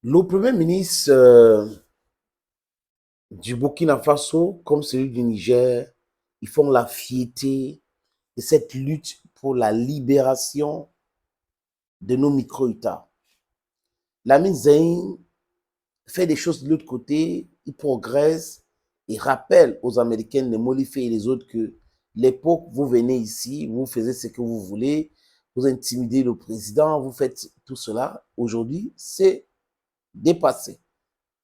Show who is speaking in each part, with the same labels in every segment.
Speaker 1: Le premier ministre du Burkina Faso, comme celui du Niger, ils font la fierté de cette lutte pour la libération de nos micro-États. Lamine Zayn fait des choses de l'autre côté, il progresse, il rappelle aux Américains, les Molifés et les autres que l'époque, vous venez ici, vous faites ce que vous voulez, vous intimidez le président, vous faites tout cela. Aujourd'hui, c'est dépassé.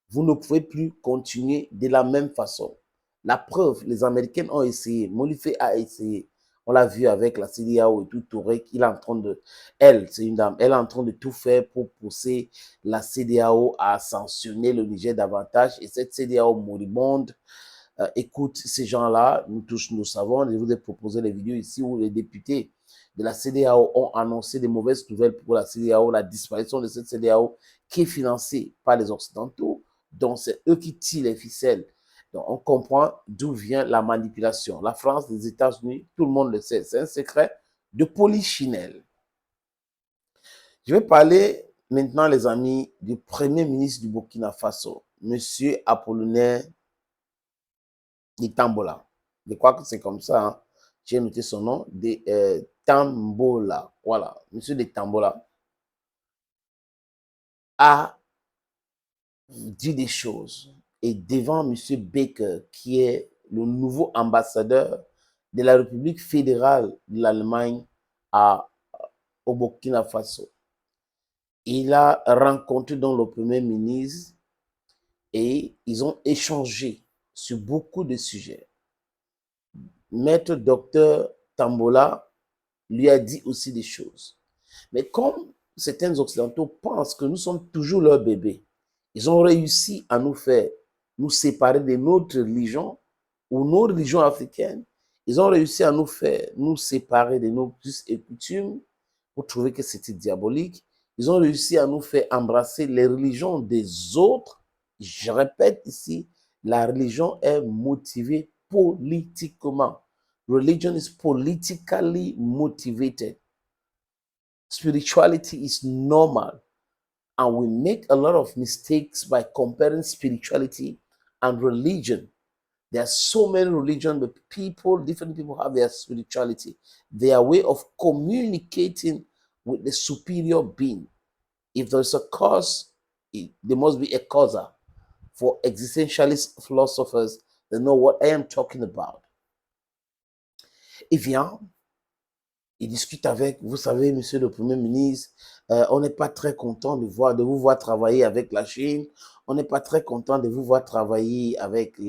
Speaker 1: Vous ne pouvez plus continuer de la même façon. La preuve, les Américains ont essayé, Molifé a essayé. On l'a vu avec la CDAO et tout, Touré, il est en train de, elle, c'est une dame, elle est en train de tout faire pour pousser la CDAO à sanctionner le Niger davantage. Et cette CDAO moribonde écoute ces gens-là, nous tous nous savons, je vous ai proposé les vidéos ici où les députés de la CDAO ont annoncé des mauvaises nouvelles pour la CDAO, la disparition de cette CDAO qui est financée par les Occidentaux, donc c'est eux qui tirent les ficelles. Donc on comprend d'où vient la manipulation. La France, les États-Unis, tout le monde le sait, c'est un secret de polichinelle. Je vais parler maintenant, les amis, du premier ministre du Burkina Faso, Monsieur Apollinaire de Tambola. Je crois que c'est comme ça. Hein. J'ai noté son nom, de Tambola. Voilà, Monsieur de Tambola a dit des choses. Et devant Monsieur Baker, qui est le nouveau ambassadeur de la République fédérale de l'Allemagne au Burkina Faso, il a rencontré donc le Premier ministre et ils ont échangé sur beaucoup de sujets. Maître docteur Tambola lui a dit aussi des choses. Mais comme certains Occidentaux pensent que nous sommes toujours leurs bébés, ils ont réussi à nous faire nous séparer de notre religion ou nos religions africaines. Ils ont réussi à nous faire nous séparer de nos us et coutumes pour trouver que c'était diabolique. Ils ont réussi à nous faire embrasser les religions des autres. Je répète ici, la religion est motivée politiquement. Religion is politically motivated. Spirituality is normal. And we make a lot of mistakes by comparing spirituality and religion. There are so many religions, but different people have their spirituality, their way of communicating with the superior being. If there's a cause, there must be a causa. For existentialist philosophers, they know what I am talking about. Il vient, il discute avec, vous savez, monsieur le Premier ministre, on n'est pas très content de vous voir travailler avec la Chine, on n'est pas très content de vous voir travailler avec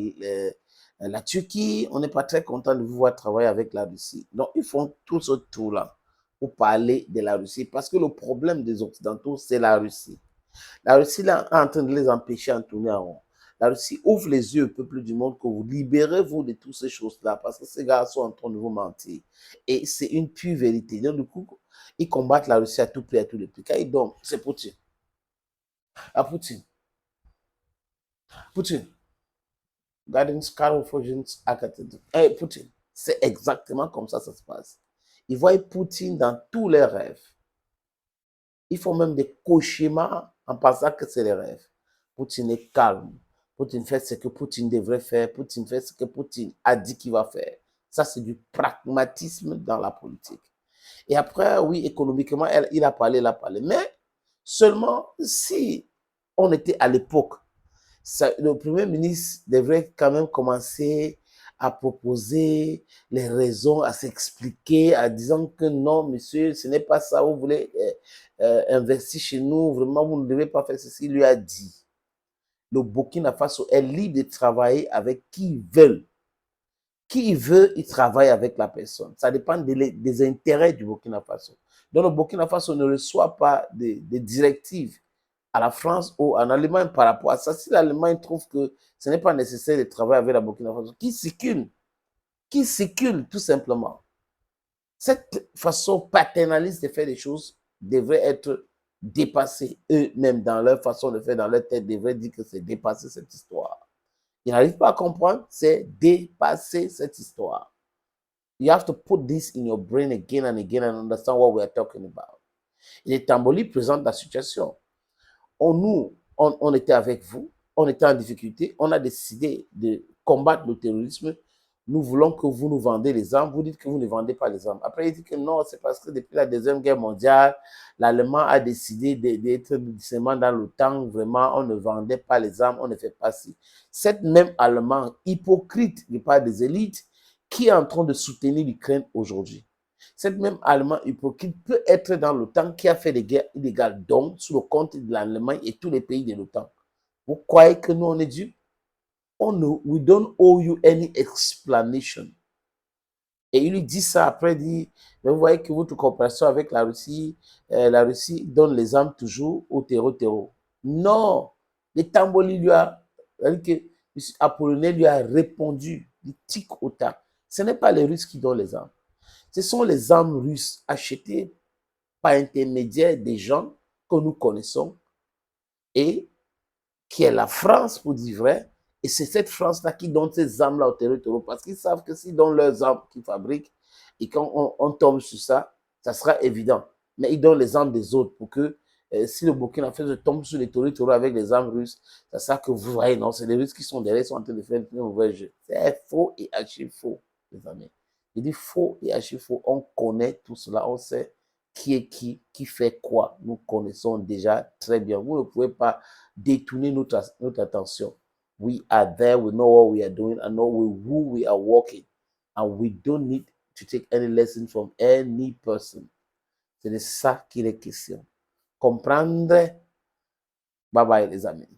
Speaker 1: la Turquie, on n'est pas très content de vous voir travailler avec la Russie. Donc, ils font tout ce tour-là pour parler de la Russie, parce que le problème des Occidentaux, c'est la Russie. La Russie est en train de les empêcher en tourner en rond. La Russie ouvre les yeux au peuple du monde que vous libérez-vous de toutes ces choses-là parce que ces gars sont en train de vous mentir. Et c'est une pure vérité. Donc, du coup, ils combattent la Russie à tout prix, à tous les prix. Quand ils dorment, c'est Poutine. À Poutine. Poutine. Guidance, Carol Fojins, Hey, Poutine. C'est exactement comme ça se passe. Ils voient Poutine dans tous leurs rêves. Ils font même des cauchemars en pensant que c'est les rêves. Poutine est calme. Poutine fait ce que Poutine devrait faire. Poutine fait ce que Poutine a dit qu'il va faire. Ça, c'est du pragmatisme dans la politique. Et après, oui, économiquement, il a parlé, il a parlé. Mais seulement si on était à l'époque, le Premier ministre devrait quand même commencer à proposer les raisons, à s'expliquer, à disant que non, monsieur, ce n'est pas ça, vous voulez investir chez nous, vraiment, vous ne devez pas faire ceci. Il lui a dit, le Burkina Faso est libre de travailler avec qui il veut. Qui il veut, il travaille avec la personne. Ça dépend des intérêts du Burkina Faso. Donc, le Burkina Faso ne reçoit pas des directives à la France ou en Allemagne par rapport à ça. Si l'Allemagne trouve que ce n'est pas nécessaire de travailler avec la Burkina Faso, qui circule tout simplement. Cette façon paternaliste de faire les choses devrait être dépassée. Eux-mêmes, dans leur façon de faire, dans leur tête, devraient dire que c'est dépasser cette histoire. Ils n'arrivent pas à comprendre, c'est dépasser cette histoire. You have to put this in your brain again and again and understand what we are talking about. Et les Tamboli présentent la situation. Nous, on était avec vous, on était en difficulté, on a décidé de combattre le terrorisme. Nous voulons que vous nous vendez les armes. Vous dites que vous ne vendez pas les armes. Après, il dit que non, c'est parce que depuis la Deuxième Guerre mondiale, l'Allemand a décidé d'être seulement dans l'OTAN. Vraiment, on ne vendait pas les armes, on ne fait pas ci. Cette même Allemand hypocrite de part des élites qui est en train de soutenir l'Ukraine aujourd'hui. Cette même Allemand hypocrite peut être dans l'OTAN qui a fait des guerres illégales, donc sous le compte de l'Allemagne et tous les pays de l'OTAN. Vous croyez que nous, on est Dieu? We don't owe you any explanation. Et il lui dit ça, après il dit, mais vous voyez que votre coopération avec la Russie donne les armes toujours au terreau. Non, les Tamboli lui a, que M. Apollinaire lui a répondu, du tic au tac. Ce n'est pas les Russes qui donnent les armes. Ce sont les armes russes achetées par intermédiaire des gens que nous connaissons et qui est la France, pour dire vrai. Et c'est cette France-là qui donne ces armes-là aux territoires parce qu'ils savent que s'ils donnent leurs armes qu'ils fabriquent et quand on tombe sur ça, ça sera évident. Mais ils donnent les armes des autres pour que si le Burkina Faso tombe sur les territoires avec les armes russes, ça sera que vous voyez, non, c'est les Russes qui sont derrière, ils sont en train de faire le mauvais jeu. C'est faux et archi faux, les amis. Il dit faux et archi faux. On connaît tout cela, on sait qui est qui fait quoi. Nous connaissons déjà très bien. Vous ne pouvez pas détourner notre attention. We are there, we know what we are doing, and know who we are walking. And we don't need to take any lesson from any person. C'est de ça qu'il est question. Comprendre. Bye bye les amis.